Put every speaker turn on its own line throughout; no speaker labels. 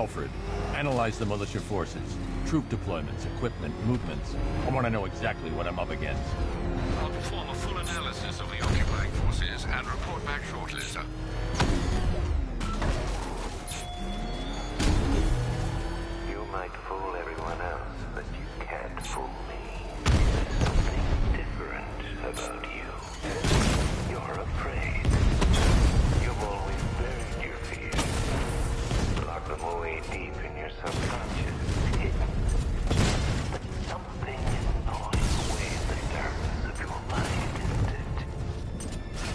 Alfred, analyze the militia forces, troop deployments, equipment, movements. I want to know exactly what I'm up against.
I'll perform a full analysis of the occupying forces and report back shortly, sir.
You might fool everyone else, but you can't fool me. There's something different about you. You're afraid. You've always buried your fears. Lock them away deep in your subconscious, hidden. But something is gnawing away at the darkness of your mind, isn't it?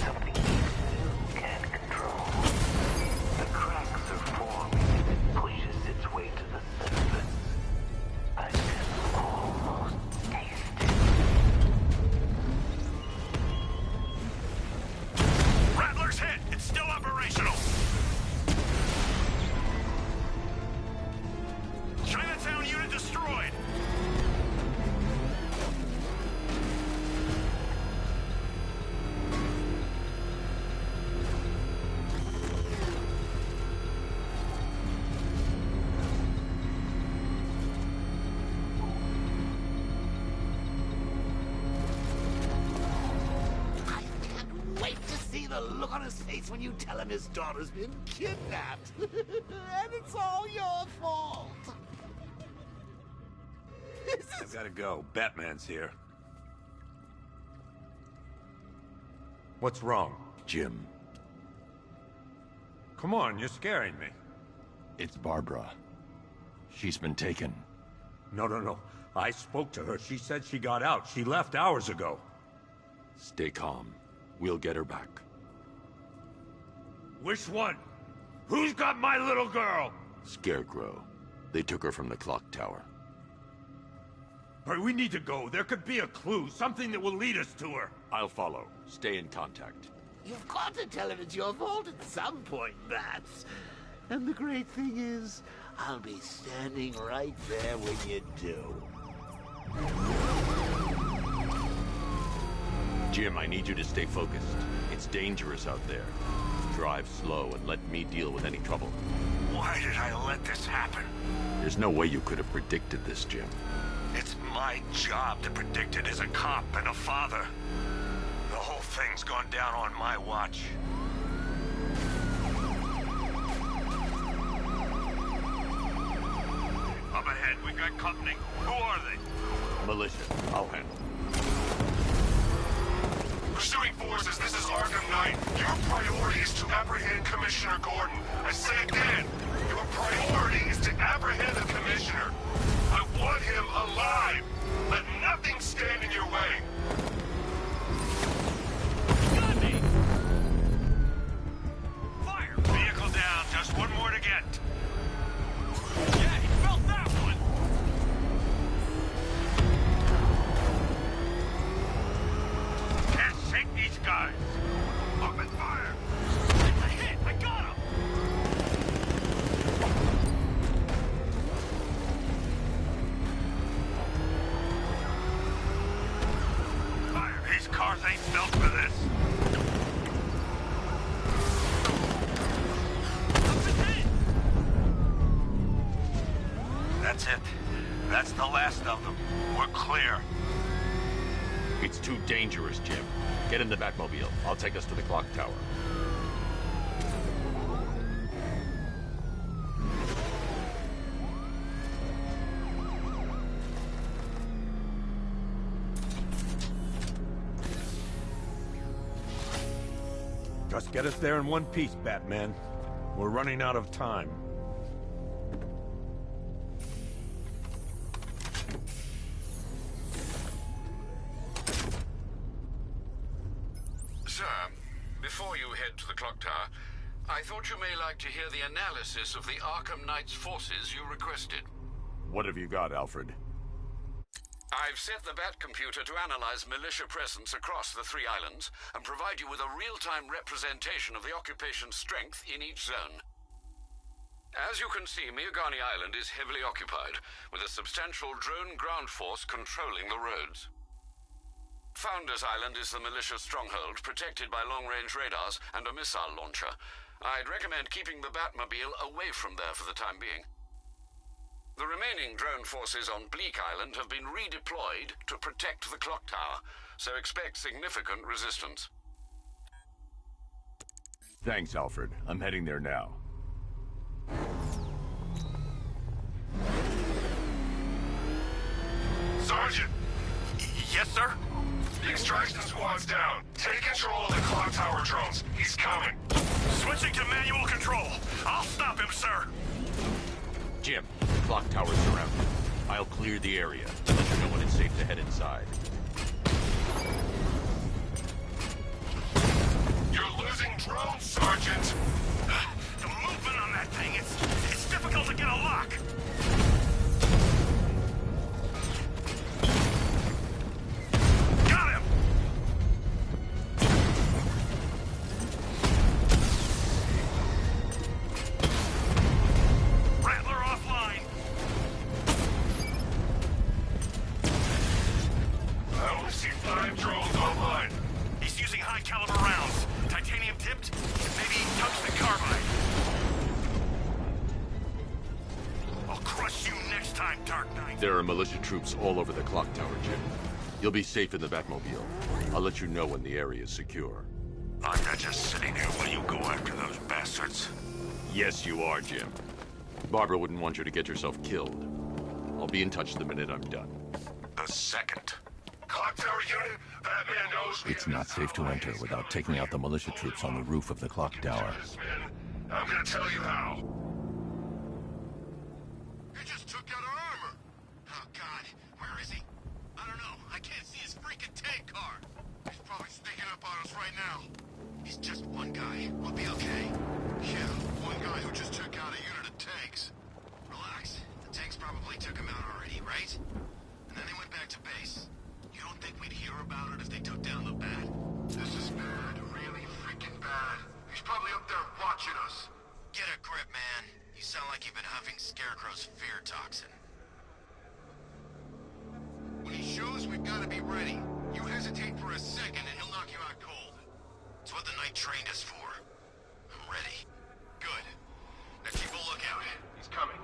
Something even you can't control. The cracks are forming as it pushes its way to the surface. I can almost taste it.
Rattler's hit! It's still operational! Chinatown unit destroyed!
I can't wait to see the look on his face when you tell him his daughter's been kidnapped. And it's all your fault.
I've gotta go. Batman's here. What's wrong?
Jim,
Come on, you're scaring me.
it's Barbara. She's been taken.
No. I spoke to her. She said she got out. She left hours ago.
Stay calm. We'll get her back.
Which one? Who's got my little girl?
Scarecrow. They took her from the clock tower.
All right, we need to go. There could be a clue, something that will lead us to her.
I'll follow. Stay in contact.
You've got to tell him it's your fault at some point, Bats. And the great thing is, I'll be standing right there when you do.
Jim, I need you to stay focused. It's dangerous out there. Drive slow and let me deal with any trouble.
Why did I let this happen?
There's no way you could have predicted this, Jim.
It's my job to predict it as a cop and a father. The whole thing's gone down on my watch. Up ahead, we got company. Who are they?
Militia, I'll handle.
Pursuing forces, this is ARKHAM Knight. Your priority is to apprehend Commissioner Gordon. I say again, your priority is to apprehend the Commissioner. I want him alive. Let nothing stand in your way. Got me! Fire! Vehicle down, just one more to get. Yeah, he felt that one! Can't shake these guys. Open fire! It's a hit! I got him! Fire! These cars ain't built for this. That's it. That's the last of them. We're clear.
It's too dangerous, Jim. Get in the Batmobile. I'll take us to the clock tower.
Just get us there in one piece, Batman. We're running out of time.
Sir, before you head to the clock tower, I thought you may like to hear the analysis of the Arkham Knight's forces you requested.
What have you got, Alfred?
I've set the Bat computer to analyze militia presence across the three islands and provide you with a real-time representation of the occupation's strength in each zone. As you can see, Miagani Island is heavily occupied, with a substantial drone ground force controlling the roads. Founders Island is the militia stronghold, protected by long-range radars and a missile launcher. I'd recommend keeping the Batmobile away from there for the time being. The remaining drone forces on Bleak Island have been redeployed to protect the clock tower, so expect significant resistance.
Thanks, Alfred. I'm heading there now.
Sergeant!
Yes, sir?
The extraction squad's down. Take control of the clock tower drones. He's coming.
Switching to manual control. I'll stop him, sir.
Jim, clock tower's surrounded. I'll clear the area. Let you know when it's safe to head inside.
You're losing drones, Sergeant!
The movement on that thing, it's difficult to get a lock. Got him! Rattler offline.
I only see 5 drones online.
He's using high caliber rounds. Titanium tipped, maybe tungsten carbide. I'll crush you next time, Dark Knight.
There are militia troops all over the clock tower, Jim. You'll be safe in the Batmobile. I'll let you know when the area is secure.
I'm not just sitting here while you go after those bastards.
Yes, you are, Jim. Barbara wouldn't want you to get yourself killed. I'll be in touch the minute I'm done.
The second.
Clock tower unit, Batman knows we
It's
have
not safe to enter without taking out the militia troops on the roof of the clock tower.
this, man. I'm gonna tell you how.
He just took out our armor! Oh, God. Where is he? I don't know. I can't see his freaking tank car. He's probably sneaking up on us right now. He's just one guy. We'll be okay. Yeah, one guy who just took out a unit of tanks. Relax. The tanks probably took him out already, right? And then they went back to base. You don't think we'd hear about it if they took down the Bat?
This is bad, really freaking bad. He's probably up there watching us.
Get a grip, man. You sound like you've been huffing Scarecrow's fear toxin. When he shows, we've got to be ready. You hesitate for a second and he'll knock you out cold. It's what the Knight trained us for. I'm ready. Good. Now keep a lookout.
He's coming.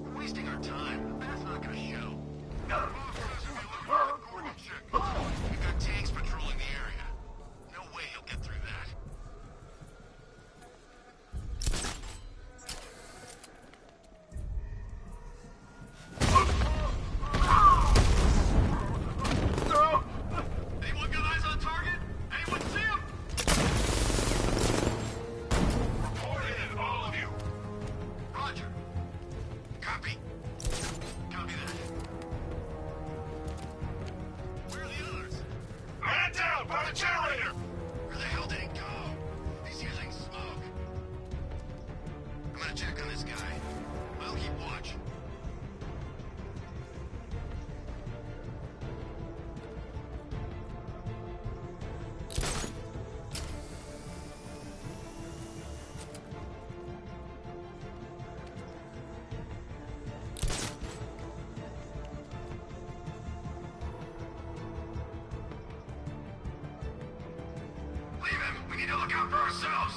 We're wasting our time. That's not gonna show. We've got tanks patrolling the area. No way he'll get through that. Anyone got eyes on target? Anyone see him?
Report in, all of you.
Roger. Copy. Copy that. Where are the others?
Man down by the generator!
Where the hell did he go? He's using smoke. I'm gonna check on this guy. I'll keep watch. Leave him. We need to look out for ourselves.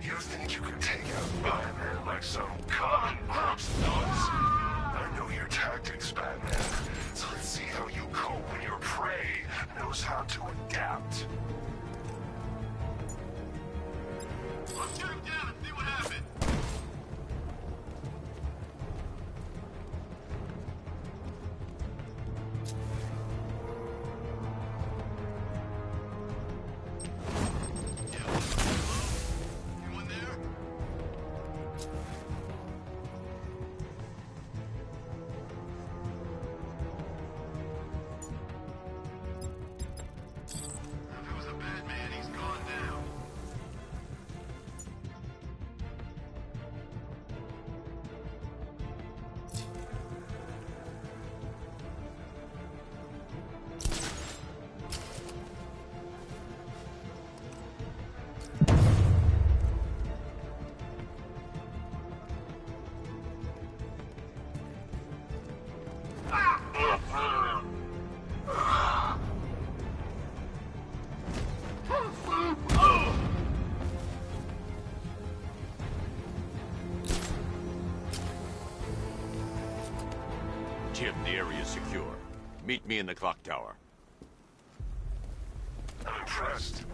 You think you can take out Batman like some common group's nuts? I know your tactics, Batman. So let's see how you cope when your prey knows how to adapt.
Let's shoot him down and see what happens. Anyone there? If it was
Jim, the area's secure. Meet me in the clock tower.
I'm impressed.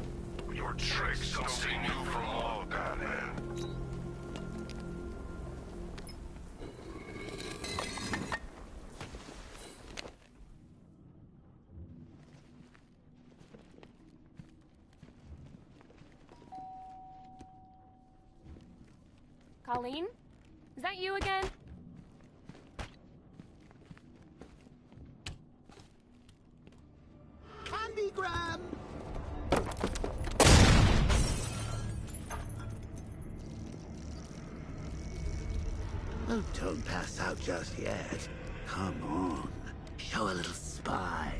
Your tricks don't seem new from all, Batman.
Colleen? Is that you again?
Candygram! Oh, don't pass out just yet. Come on. Show a little spine.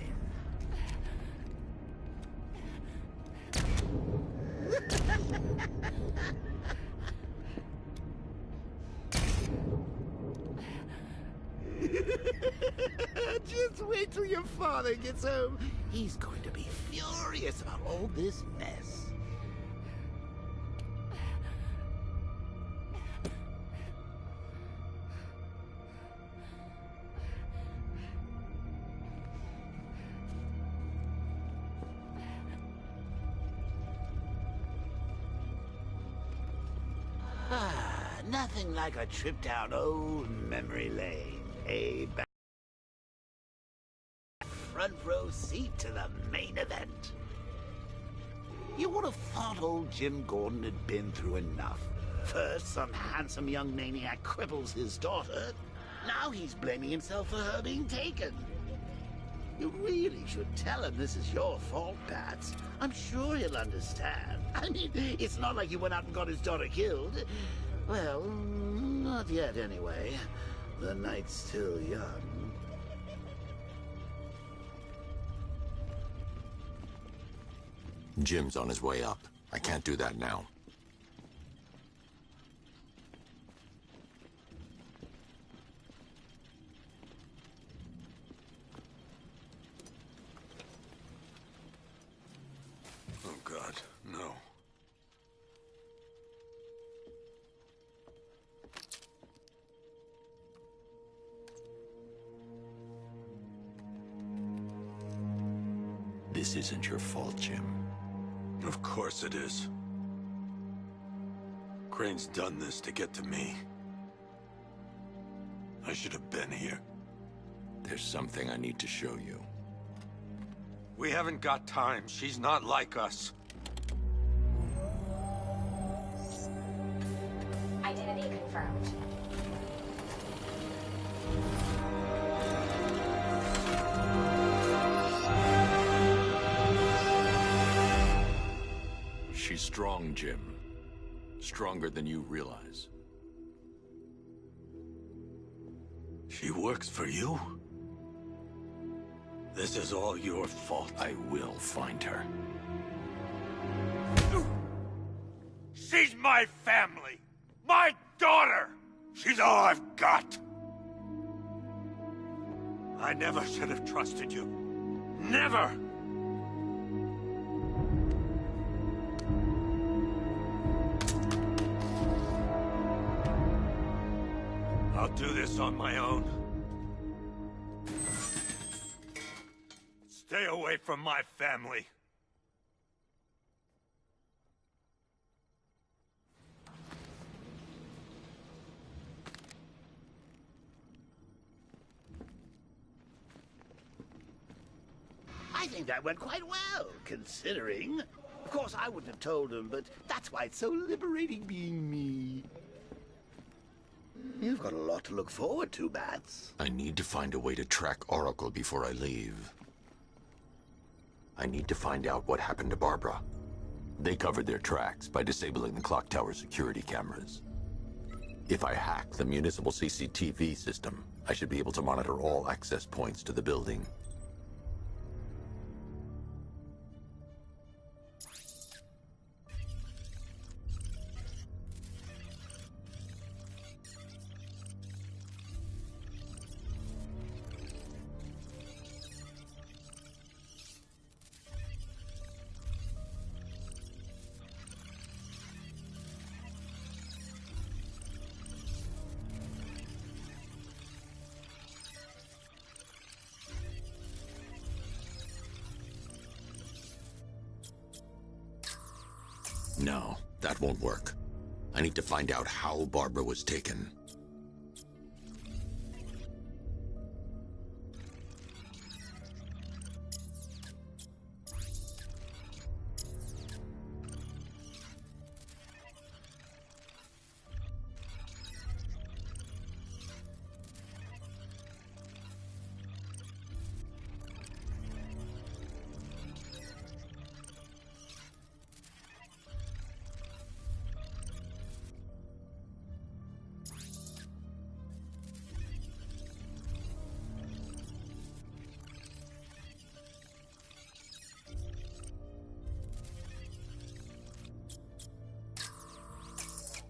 Just wait till your father gets home. He's going to be furious about all this mess. Nothing like a trip down old memory lane, eh? Front row seat to the main event. You would have thought old Jim Gordon had been through enough. First, some handsome young maniac cripples his daughter. Now he's blaming himself for her being taken. You really should tell him this is your fault, Bats. I'm sure he'll understand. I mean, it's not like you went out and got his daughter killed. Well, not yet anyway. The night's still young.
Jim's on his way up. I can't do that now.
Oh, God, no.
This isn't your fault, Jim.
Of course it is. Crane's done this to get to me. I should have been here.
There's something I need to show you.
We haven't got time. She's not like us.
Identity confirmed.
She's strong, Jim. Stronger than you realize.
She works for you? This is all your fault.
I will find her.
She's my family! My daughter! She's all I've got! I never should have trusted you. Never! I'll do this on my own. Stay away from my family.
I think that went quite well, considering. Of course, I wouldn't have told him, but that's why it's so liberating being me. You've got a lot to look forward to, Bats.
I need to find a way to track Oracle before I leave. I need to find out what happened to Barbara. They covered their tracks by disabling the clock tower security cameras. If I hack the municipal CCTV system, I should be able to monitor all access points to the building. No, that won't work. I need to find out how Barbara was taken.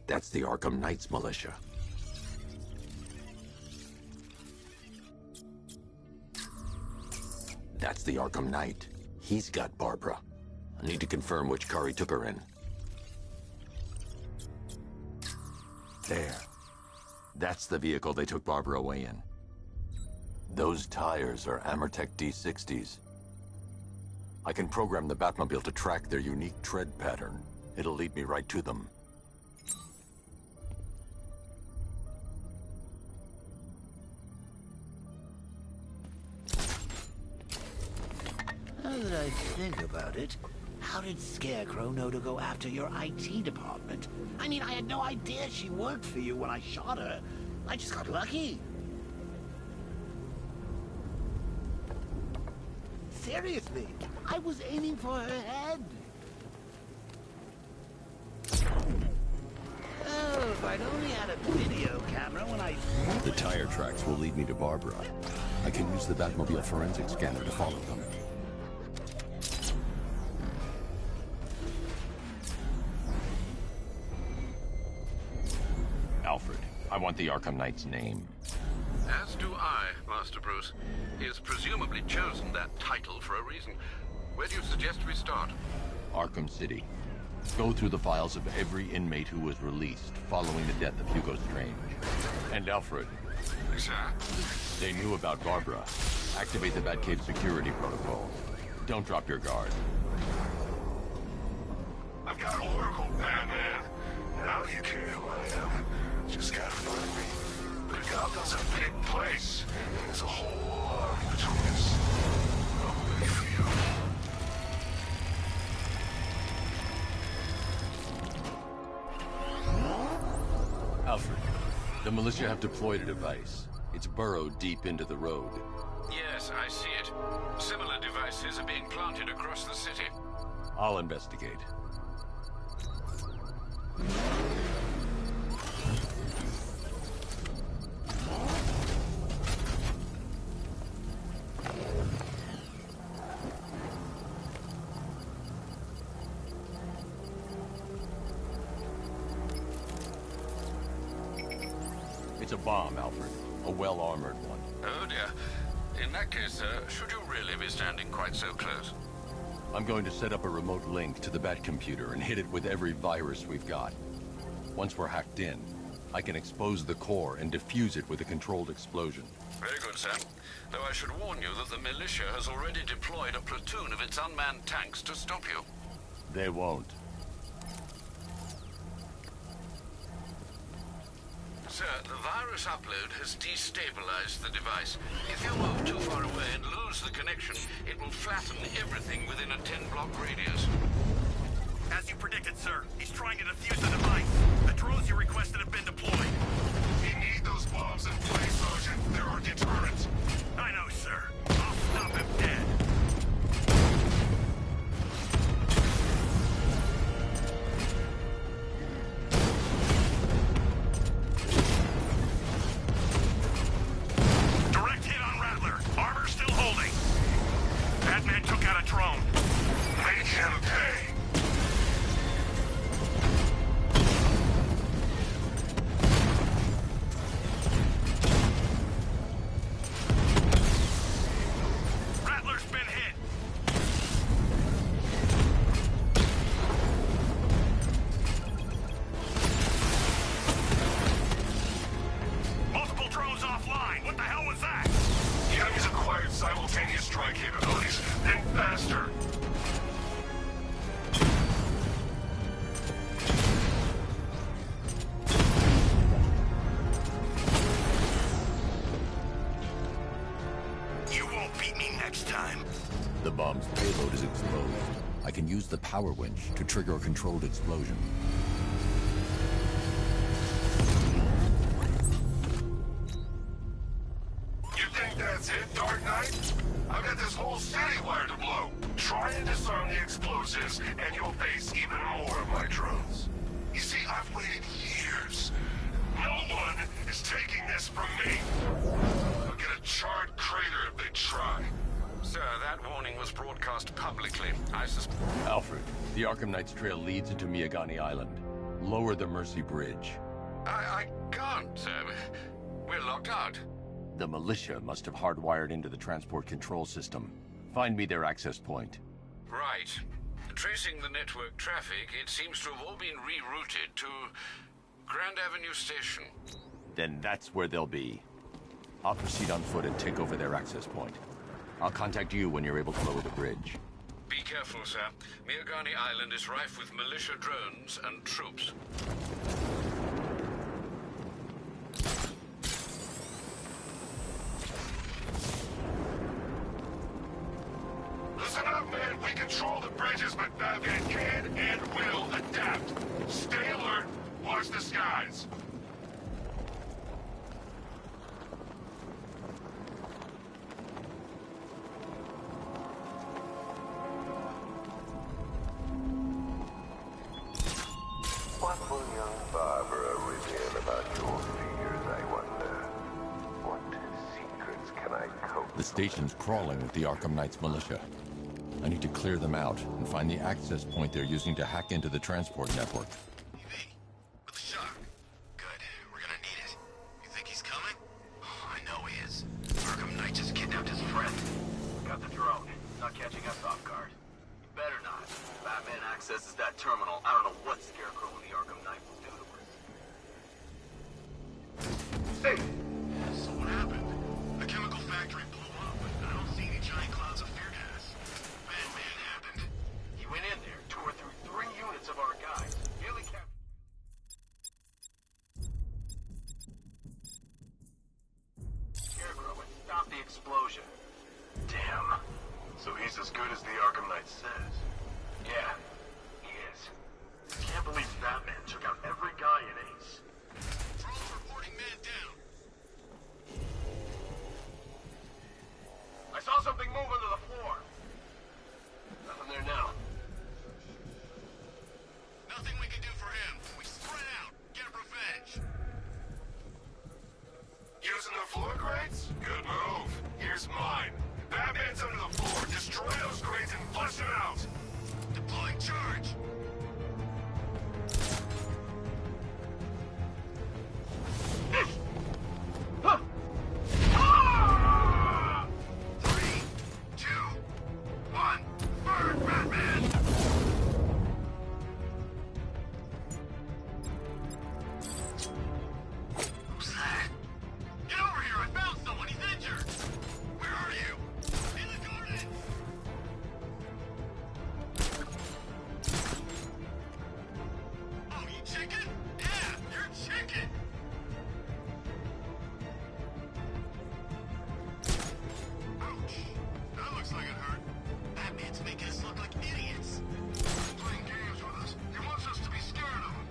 That's the Arkham Knights militia. That's the Arkham Knight. He's got Barbara. I need to confirm which car he took her in. There. That's the vehicle they took Barbara away in. Those tires are Amertech D60s. I can program the Batmobile to track their unique tread pattern. It'll lead me right to them.
Now that I think about it, how did Scarecrow know to go after your IT department? I mean, I had no idea she worked for you when I shot her. I just got lucky. Seriously, I was aiming for her head. Oh, if I'd only had a video camera when I...
The tire tracks will lead me to Barbara. I can use the Batmobile forensic scanner to follow them. Alfred, I want the Arkham Knight's name.
As do I, Master Bruce. He has presumably chosen that title for a reason. Where do you suggest we start?
Arkham City. Go through the files of every inmate who was released following the death of Hugo Strange. And Alfred.
Sir?
They knew about Barbara. Activate the Batcave security protocol. Don't drop your guard.
I've got Oracle, Batman. Now you care who I am. Just gotta find me. But Gotham's a big place. There's a whole army between us. I'm ready for you.
Alfred, the militia have deployed a device. It's burrowed deep into the road.
Yes, I see it. Similar devices are being planted across the city.
I'll investigate. It's a bomb, Alfred. A well-armored one.
Oh dear. In that case, should you really be standing quite so close?
I'm going to set up a remote link to the Batcomputer and hit it with every virus we've got. Once we're hacked in, I can expose the core and defuse it with a controlled explosion.
Very good, Sam. Though I should warn you that the militia has already deployed a platoon of its unmanned tanks to stop you.
They won't.
Sir, the virus upload has destabilized the device. If you move too far away and lose the connection, it will flatten everything within a 10-block radius.
As you predicted, sir, he's trying to defuse the device. The drones you requested have been deployed.
We need those bombs in place, Sergeant. They're our deterrent.
I know, sir. I'll stop him dead. Direct hit on Rattler. Armor still holding. Batman took out a drone.
Make him pay.
Rattler's been hit. Multiple drones offline. What the hell was that?
The enemy's acquired simultaneous strike capabilities, and faster.
beat me next time.
The bomb's payload is exposed. I can use the power winch to trigger a controlled explosion.
You think that's it, Dark Knight? I've got this whole city wired to blow. Try and disarm the explosives, and you'll face even more of my drones. You see, I've waited years. No one is taking this from me. I'll get a charred crater if they try.
Sir, that warning was broadcast publicly. I suspect...
Alfred, the Arkham Knight's trail leads into Miagani Island. Lower the Mercy Bridge.
I can't, sir. We're locked out.
The militia must have hardwired into the transport control system. Find me their access point.
Right. Tracing the network traffic, it seems to have all been rerouted to Grand Avenue Station.
Then that's where they'll be. I'll proceed on foot and take over their access point. I'll contact you when you're able to lower the bridge.
Be careful, sir. Miagani Island is rife with militia drones and troops.
Listen up, man. We control the bridges, but Batman can and will adapt. Stay alert. Watch the skies.
What will young Barbara reveal about your fears, I wonder? What secrets can I cope?
The station's crawling with the Arkham Knight's militia. I need to clear them out and find the access point they're using to hack into the transport network.
EV, with the shock. Good. We're gonna need it. You think he's coming? Oh, I know he is. Arkham Knight just kidnapped his friend.
Got the drone. Not catching us off guard. You better not. Batman accesses that terminal. I don't know what Scarecrow and the Arkham Knight will do to us.
Hey! So what happened? The chemical factory blew up, but I don't see any giant clouds of fear gas. Batman happened.
He went in there, tore through 3 units of our guys. Nearly captured... Scarecrow and stopped the explosion.
Damn. So he's as good as the Arkham Knight says.
Yeah, he is. Can't believe Batman took out every guy in Ace.
Drones reporting man down.
I saw something move under the floor. Nothing there now.
Nothing we can do for him. We spread out. Get revenge.
Using the floor crates? Good move. Here's mine. Batman's under the floor. Destroy those crates and flush them out.
Deploying charge. Three, two, one. Burn, Batman! Who's that? Get over here! I found someone! He's injured! Where are you? In the garden! Oh, you chicken? Yeah, you're chicken! Ouch! That looks like it hurt. Batman's making us look like idiots. He's playing games with us. He wants us to be scared of him.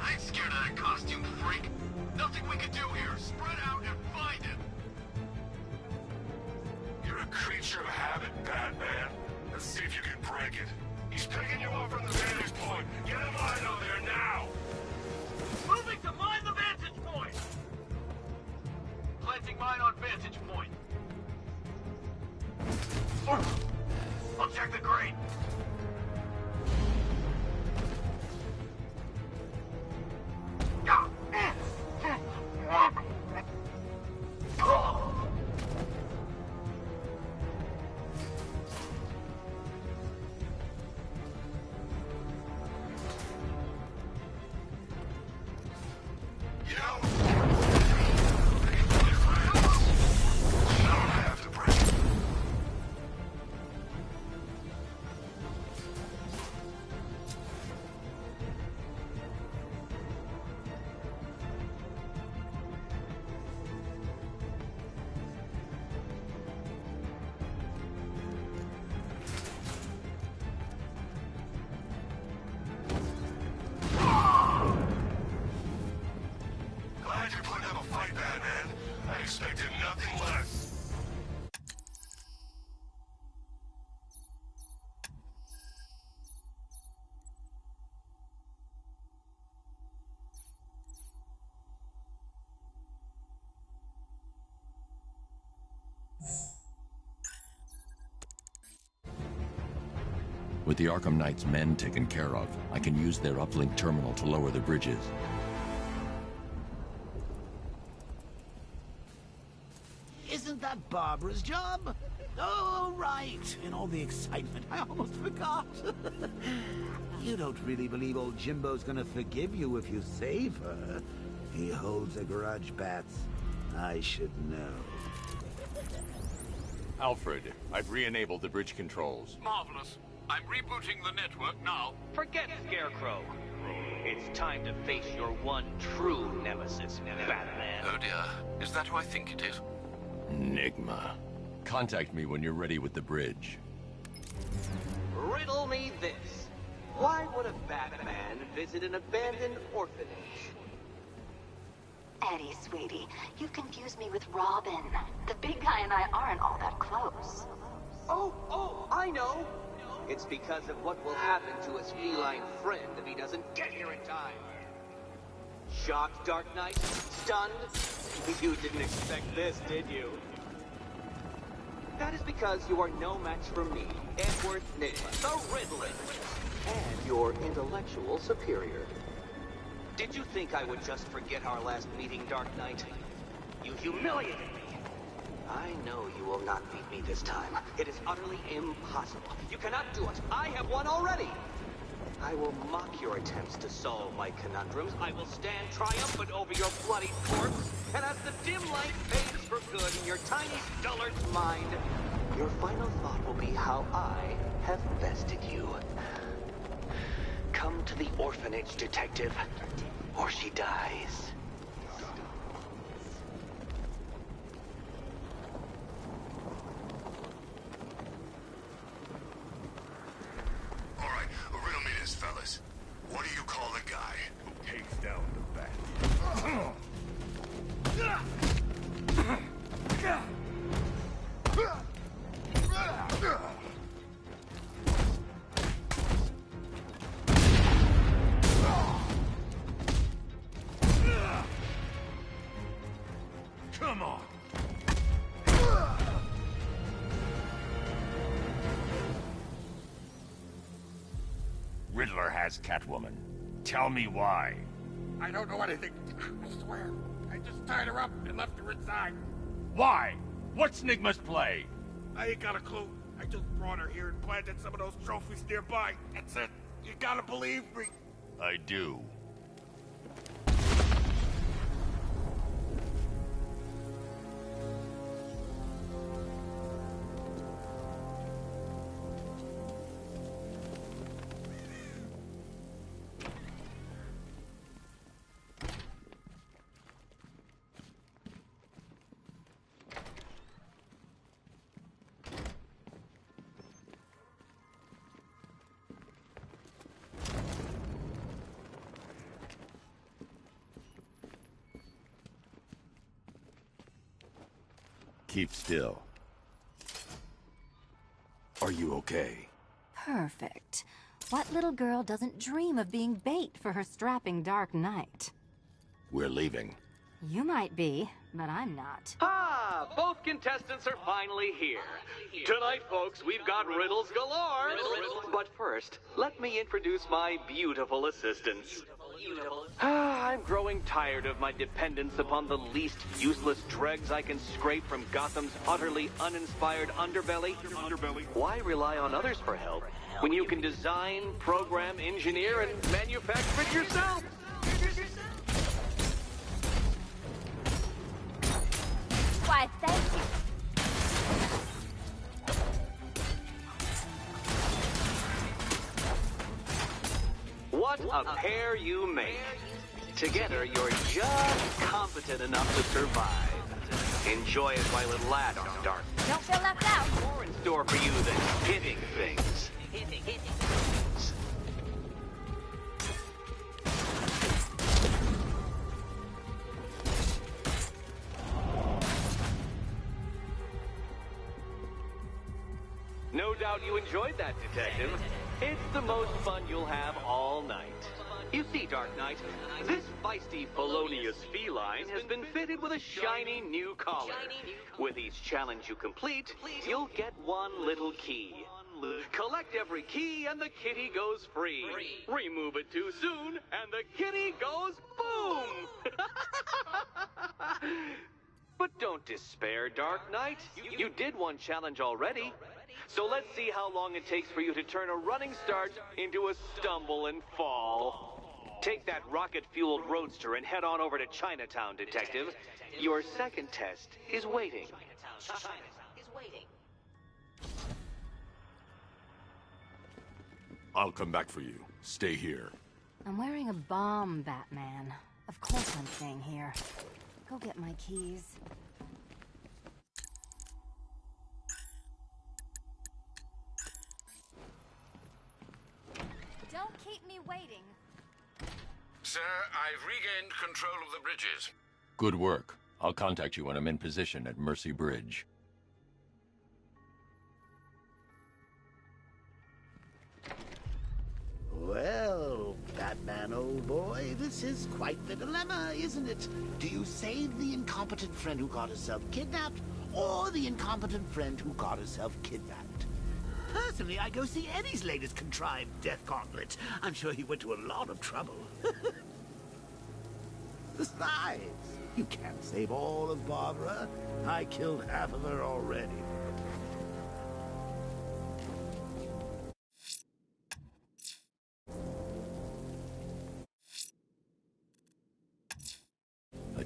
I ain't scared of that costume freak. Nothing we can do here. Spread out and find him.
You're a creature of habit, Batman. Let's see if you can break it. He's picking you up from the vantage point. Get him line over there now!
Moving to mine the vantage point! Planting mine on vantage point. I'll check the grate.
You know, I don't have to break it.
With the Arkham Knight's men taken care of, I can use their uplink terminal to lower the bridges.
Isn't that Barbara's job? Oh, right. In all the excitement, I almost forgot. You don't really believe old Jimbo's gonna forgive you if you save her. He holds a grudge, Bats. I should know.
Alfred, I've re-enabled the bridge controls.
Marvelous. I'm rebooting the network now.
Forget Scarecrow. It's time to face your one true nemesis, Batman.
Oh dear. Is that who I think it is?
Enigma. Contact me when you're ready with the bridge.
Riddle me this. Why would a Batman visit an abandoned orphanage?
Eddie, sweetie, you've confused me with Robin. The big guy and I aren't all that close.
Oh, I know. It's because of what will happen to his feline friend if he doesn't get here in time. Shocked, Dark Knight? Stunned? You didn't expect this, did you? That is because you are no match for me, Edward Nigma, the Riddler, and your intellectual superior. Did you think I would just forget our last meeting, Dark Knight? You humiliated me. I know you will not beat me this time. It is utterly impossible. You cannot do it. I have won already. I will mock your attempts to solve my conundrums. I will stand triumphant over your bloody corpse. And as the dim light fades for good in your tiny dullard's mind, your final thought will be how I have bested you. Come to the orphanage, detective, or she dies.
All right, riddle me this, fellas. What do you call the guy who takes down the bat?
Come on!
Riddler has Catwoman. Tell me why.
I don't know anything. I swear. I just tied her up and left her inside.
Why? What's Nigma's play?
I ain't got a clue. I just brought her here and planted some of those trophies nearby. That's it. You gotta believe me.
I do.
Keep still. Are you okay?
Perfect. What little girl doesn't dream of being bait for her strapping Dark Knight?
We're leaving.
You might be, but I'm not.
Ah, both contestants are finally here. Tonight, folks, we've got riddles galore. But first, let me introduce my beautiful assistants. I'm growing tired of my dependence upon the least useless dregs I can scrape from Gotham's utterly uninspired underbelly. Why rely on others for help when you can design, program, engineer, and manufacture it yourself?
Why, thank you.
What a pair you make. Together, you're just competent enough to survive. Enjoy it while it lasts, Dark.
Don't feel left out.
More in store for you than hitting things. No doubt you enjoyed that, Detective. It's the most fun you'll have all night. You see, Dark Knight, this feisty felonious feline has been fitted with a shiny new collar. With each challenge you complete, you'll get one little key. Collect every key and the kitty goes free. Remove it too soon and the kitty goes boom! But don't despair, Dark Knight. You did one challenge already. So let's see how long it takes for you to turn a running start into a stumble and fall. Take that rocket-fueled roadster and head on over to Chinatown, Detective. Your second test is waiting.
I'll come back for you. Stay here.
I'm wearing a bomb, Batman. Of course I'm staying here. Go get my keys.
Don't keep me waiting.
Sir, I've regained control of the bridges.
Good work. I'll contact you when I'm in position at Mercy Bridge.
Well, Batman, old boy, this is quite the dilemma, isn't it? Do you save the incompetent friend who got herself kidnapped, or the incompetent friend who got herself kidnapped? Personally, I go see Eddie's latest contrived death gauntlet. I'm sure he went to a lot of trouble. Besides, you can't save all of Barbara. I killed half of her already.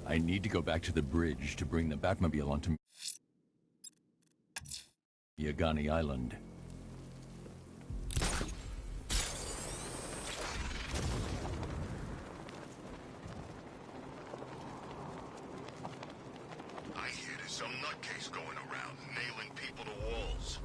I need to go back to the bridge to bring the Batmobile onto d.a.g Island.
I hear there's some nutcase going around, nailing people to walls.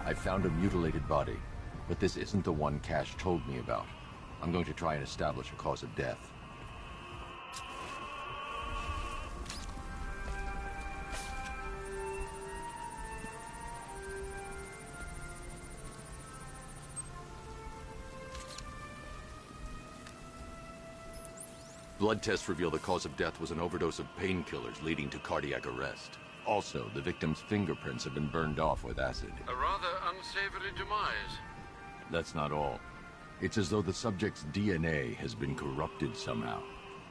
I found a mutilated body, but this isn't the one Cash told me about. I'm going to try and establish a cause of death. Blood tests reveal the cause of death was an overdose of painkillers leading to cardiac arrest. Also, the victim's fingerprints have been burned off with acid.
A rather unsavory demise.
That's not all. It's as though the subject's DNA has been corrupted somehow.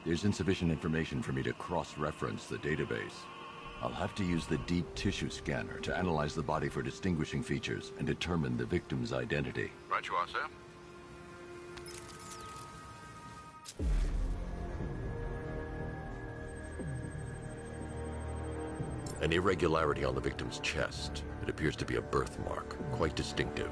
There's insufficient information for me to cross-reference the database. I'll have to use the deep tissue scanner to analyze the body for distinguishing features and determine the victim's identity.
Right you are, sir.
An irregularity on the victim's chest. It appears to be a birthmark, quite distinctive.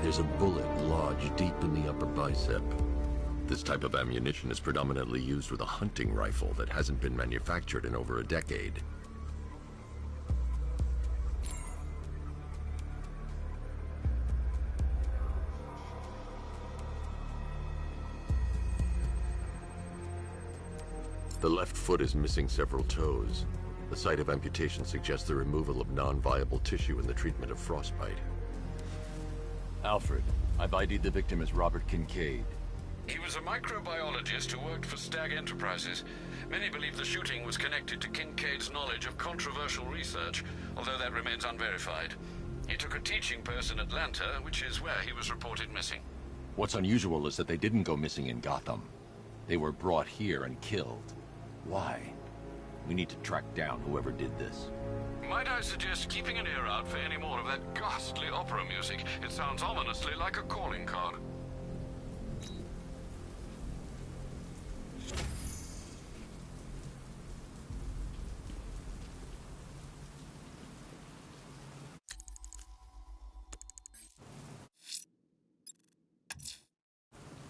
There's a bullet lodged deep in the upper bicep. This type of ammunition is predominantly used with a hunting rifle that hasn't been manufactured in over a decade. The left foot is missing several toes. The site of amputation suggests the removal of non-viable tissue in the treatment of frostbite. Alfred, I've ID'd the victim as Robert Kincaid.
He was a microbiologist who worked for Stag Enterprises. Many believe the shooting was connected to Kincaid's knowledge of controversial research, although that remains unverified. He took a teaching post in Atlanta, which is where he was reported missing.
What's unusual is that they didn't go missing in Gotham. They were brought here and killed. Why? We need to track down whoever did this.
Might I suggest keeping an ear out for any more of that ghastly opera music? It sounds ominously like a calling card.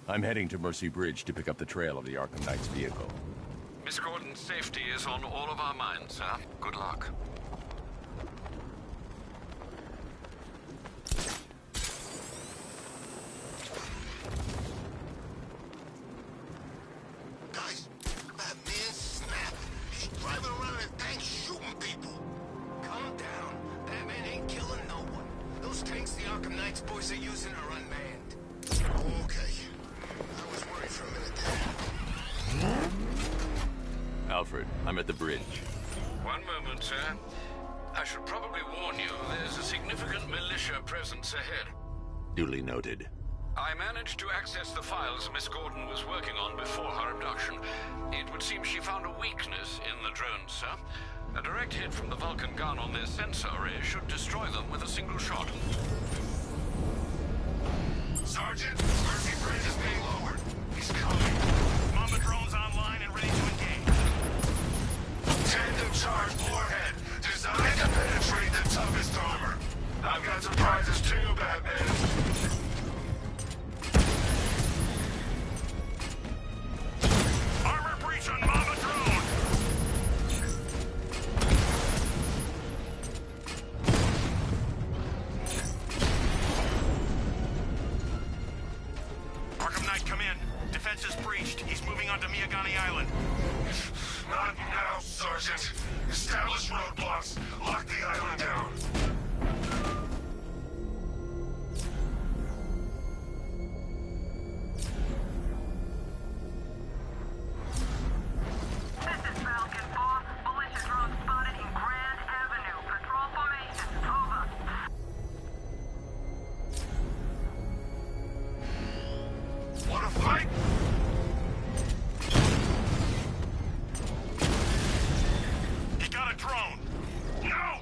I'm heading to Mercy Bridge to pick up the trail of the Arkham Knight's vehicle.
Miss Gordon's safety is on all of our minds, sir. Good luck.
Guys, Batman snap. He's driving around in a tank shooting people. Calm down. Batman ain't killing no one. Those tanks the Arkham Knight's boys are using are unmanned. Okay. I was worried for a minute there.
Alfred, I'm at the bridge.
One moment, sir. I should probably warn you, there's a significant militia presence ahead.
Duly noted.
I managed to access the files Miss Gordon was working on before her abduction. It would seem she found a weakness in the drones, sir. A direct hit from the Vulcan gun on their sensor array should destroy them with a single shot.
Sergeant, Mercy Bridge is being lowered. He's coming.
Mamba drone's online and ready to engage.
Tandem charge warhead, designed to penetrate the toughest armor. I've got surprises too, Batman.
Armor breach on Mamba drone. Arkham Knight, come in. Defense is breached. He's moving onto Miyagani Island.
Not now, Sergeant. Establish roadblocks. Lock the island down.
This is Falcon 4. Militia drone spotted in Grand Avenue. Patrol formation. Over.
Wanna fight?
He got a drone. No!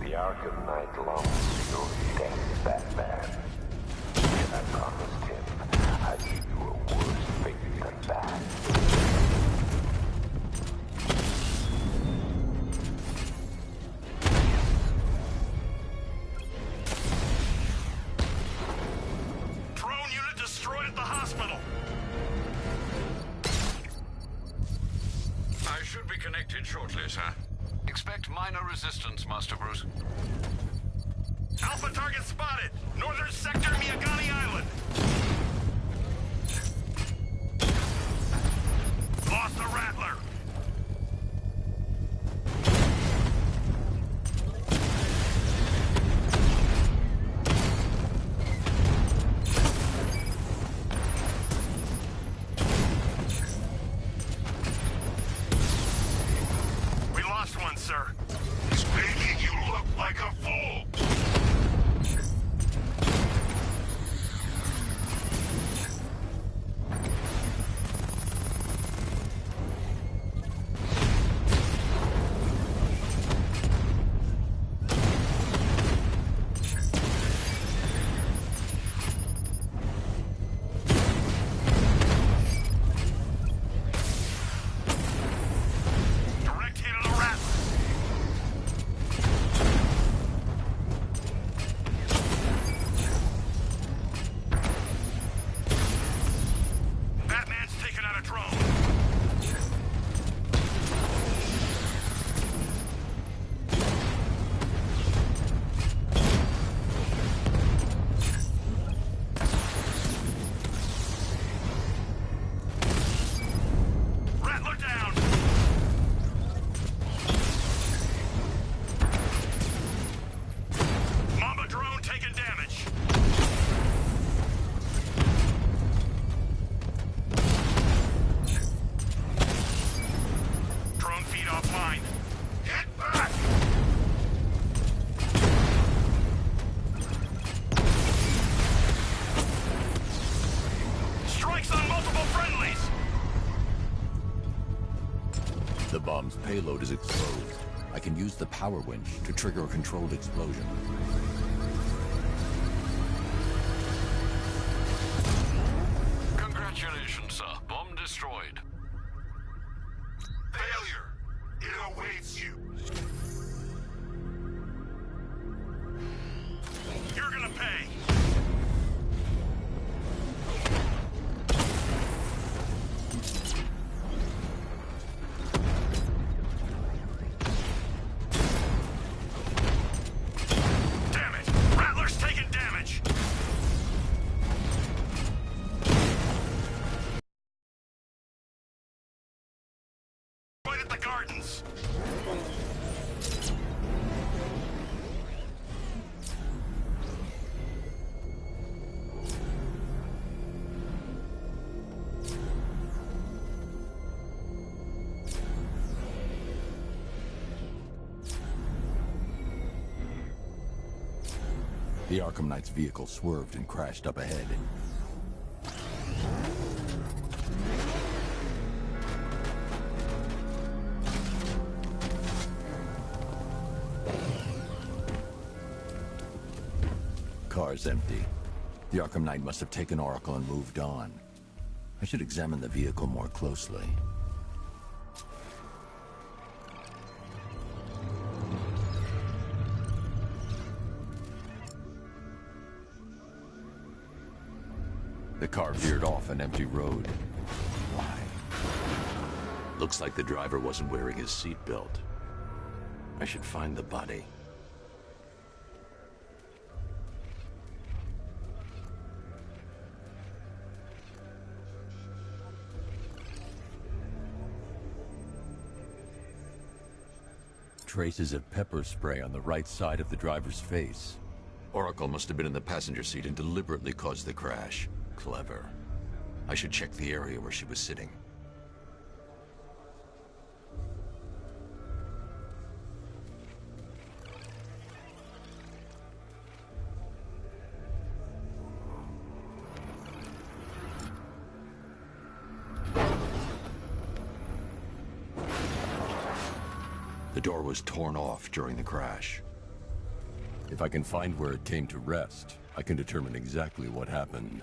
The Arkham Knight longs for your death, Batman. And I promised him I'd give you a worse fate than that.
Drone unit destroyed at the hospital.
I should be connected shortly, sir. Expect minor resistance, Master Bruce.
Alpha target spotted. Northern sector, Miyagani Island. Lost the Rattler. We lost one, sir.
He's making you look like a fool.
Direct hit of the Rattler. Batman's taken out a drone. Rattler down. Mamba drone taking damage. Drone feed offline.
Get back!
Strikes on multiple friendlies.
The bomb's payload is exposed. I can use the power winch to trigger a controlled explosion.
Congratulations, sir. Bomb destroyed.
the gardens.
The Arkham Knight's vehicle swerved and crashed up ahead. Car's empty. The Arkham Knight must have taken Oracle and moved on. I should examine the vehicle more closely. The car veered off an empty road. Why?
Looks like the driver wasn't wearing his seatbelt. I should find the body.
Traces of pepper spray on the right side of the driver's face.
Oracle must have been in the passenger seat and deliberately caused the crash. Clever. I should check the area where she was sitting. The door was torn off during the crash.
If I can find where it came to rest, I can determine exactly what happened.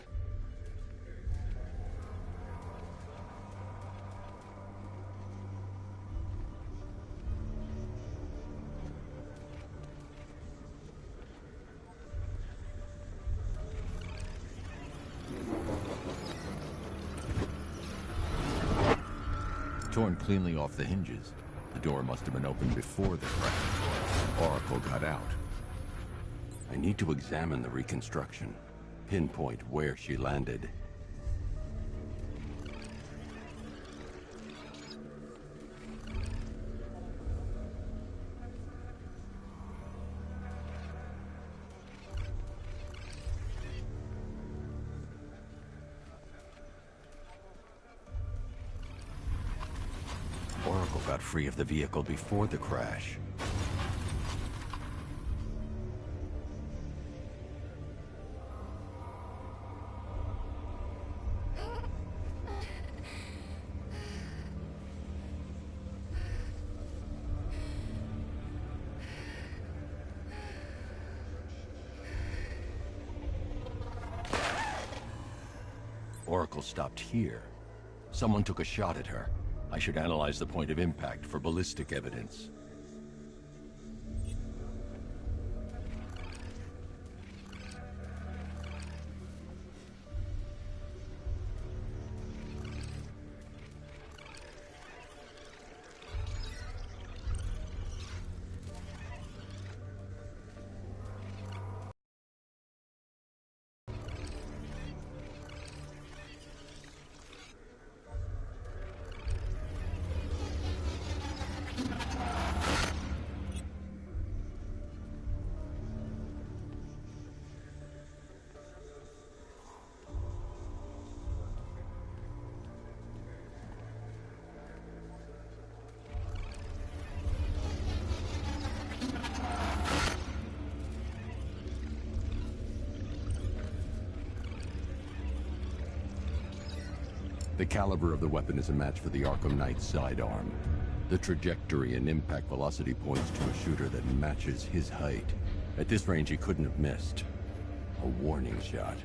Torn cleanly off the hinges. The door must have been opened before the crash. Oracle got out. I need to examine the reconstruction, pinpoint where she landed. Oracle got free of the vehicle before the crash. Oracle stopped here. Someone took a shot at her. I should analyze the point of impact for ballistic evidence. The caliber of the weapon is a match for the Arkham Knight's sidearm. The trajectory and impact velocity points to a shooter that matches his height. At this range, he couldn't have missed. A warning shot.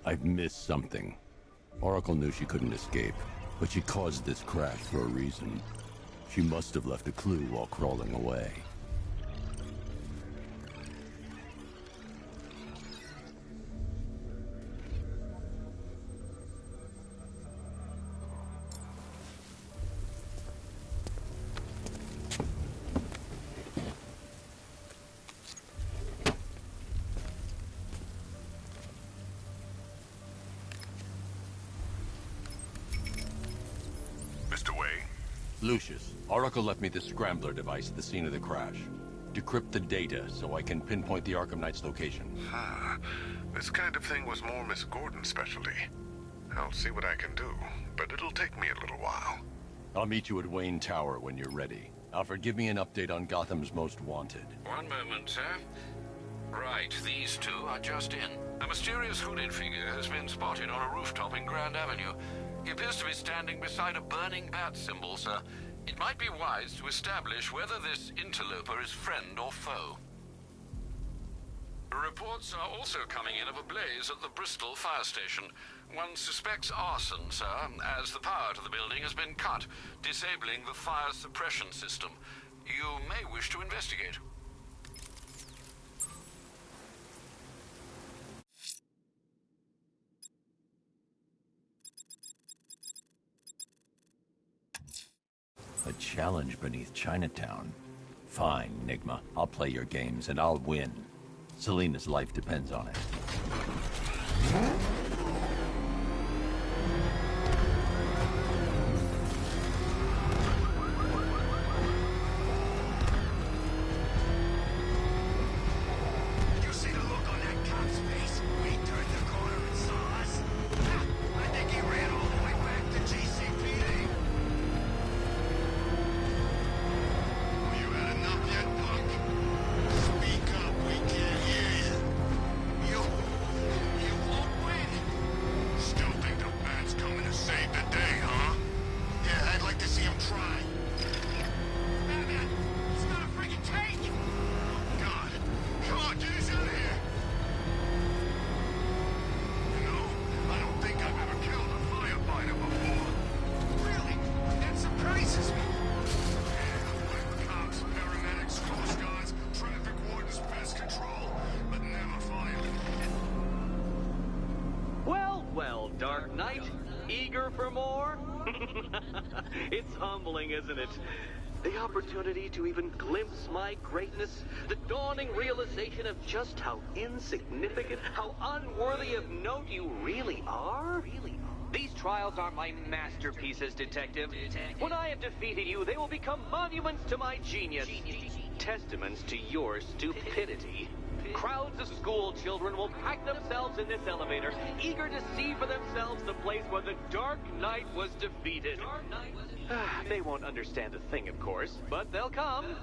I've missed something. Oracle knew she couldn't escape, but she caused this crash for a reason. She must have left a clue while crawling away. Lucius, Oracle left me the scrambler device at the scene of the crash. Decrypt the data so I can pinpoint the Arkham Knight's location.
This kind of thing was more Miss Gordon's specialty. I'll see what I can do, but it'll take me a little while.
I'll meet you at Wayne Tower when you're ready. Alfred, give me an update on Gotham's Most Wanted.
One moment, sir. Right, these two are just in. A mysterious hooded figure has been spotted on a rooftop in Grand Avenue. He appears to be standing beside a burning bat symbol, sir. It might be wise to establish whether this interloper is friend or foe. Reports are also coming in of a blaze at the Bristol fire station. One suspects arson, sir, as the power to the building has been cut, disabling the fire suppression system. You may wish to investigate.
A challenge beneath Chinatown. Fine, Nigma. I'll play your games and I'll win. Selena's life depends on it.
You see the look on that cop's face? We turned the corner and saw us. I think he ran all the way back to GCPD. You had enough yet, punk? Speak up, we can't hear you. You won't win. Still think the bat's coming to save the day, huh? Yeah, I'd like to see him try. Batman, he's got a friggin' tank! God, come on, get us out of here! You know, I don't think I've ever killed a firefighter before. Really? That surprises me. Yeah, cops, paramedics, coast guards, traffic wardens, pest control, but never firemen.
Well, well, Dark Knight. Eager for more? It's humbling, isn't it? The opportunity to even glimpse my greatness, the dawning realization of just how insignificant, how unworthy of note you really are. These trials are my masterpieces, Detective. When I have defeated you, they will become monuments to my genius, testaments to your stupidity. Crowds of school children will pack themselves in this elevator, eager to see for themselves the place where the Dark Knight was defeated. They won't understand a thing, of course, but they'll come.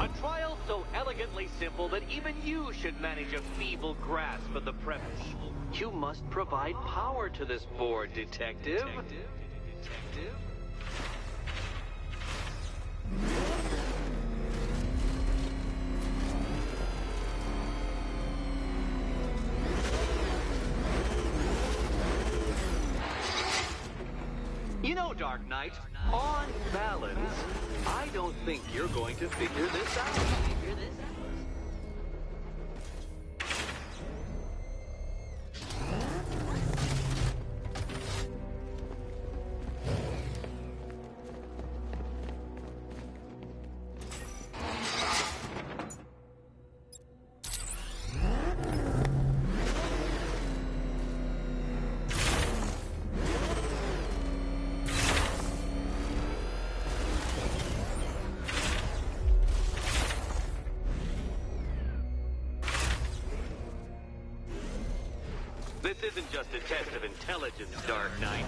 A trial so elegantly simple that even you should manage a feeble grasp of the premise. You must provide power to this board, Detective. You know, Dark Knight, on balance, I don't think you're going to figure this out. This isn't just a test of intelligence, Dark Knight.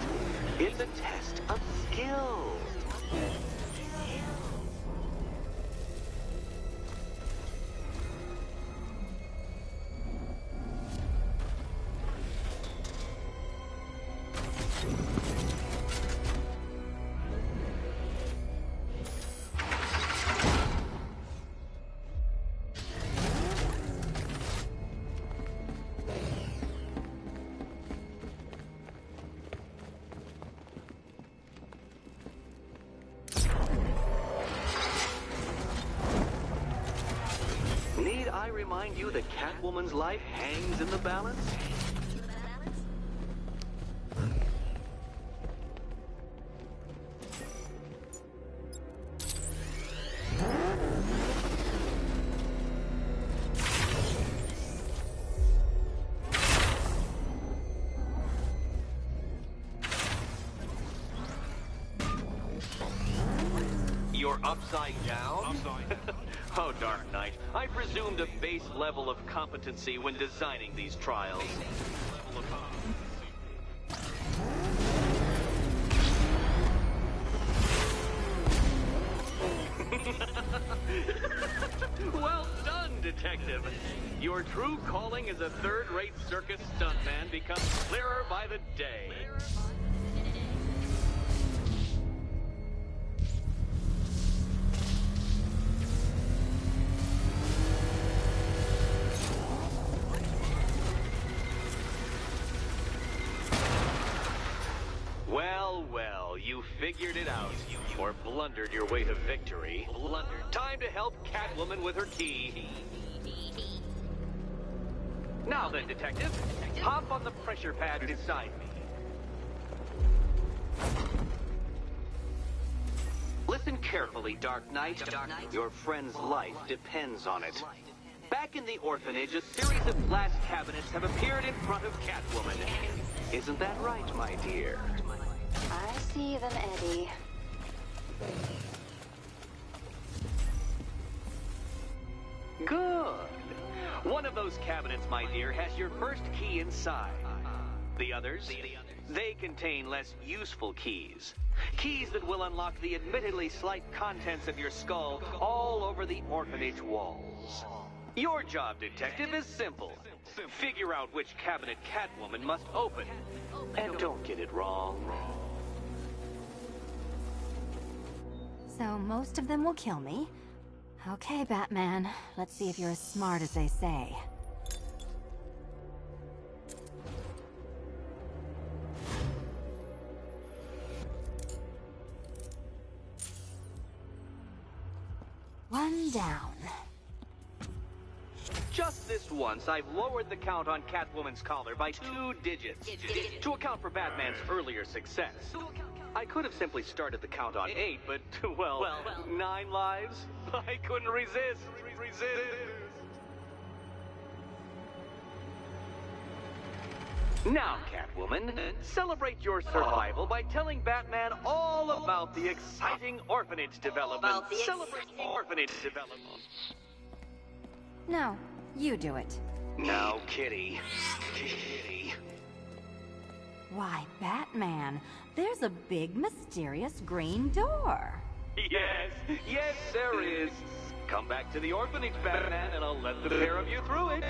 It's a test of skill. Need I remind you that Catwoman's life hangs in the balance? Upside down? Oh, Dark Knight, I presumed a base level of competency when designing these trials. Well done, Detective. Your true calling as a third-rate circus stuntman becomes clearer by the day. Well, well, you figured it out. Or blundered your way to victory. Blundered. Time to help Catwoman with her key. Now then, Detective, hop on the pressure pad beside me. Listen carefully, Dark Knight. Your friend's life depends on it. Back in the orphanage, a series of glass cabinets have appeared in front of Catwoman. Isn't that right, my dear?
I see them, Eddie.
Good. One of those cabinets, my dear, has your first key inside. The others, they contain less useful keys. Keys that will unlock the admittedly slight contents of your skull all over the orphanage walls. Your job, Detective, is simple. Figure out which cabinet Catwoman must open. And don't get it wrong.
So most of them will kill me. Okay, Batman. Let's see if you're as smart as they say. One down.
Just this once, I've lowered the count on Catwoman's collar by 2 digits to account for Batman's earlier success. I could have simply started the count on 8, but, well, 9 lives? I couldn't resist. Now, Catwoman, celebrate your survival by telling Batman all about the exciting orphanage development. Celebrate orphanage development.
No, you do it.
Now, Kitty. Kitty.
Why, Batman, there's a big, mysterious green door.
Yes, there is. Come back to the orphanage, Batman, and I'll let the pair of you through it.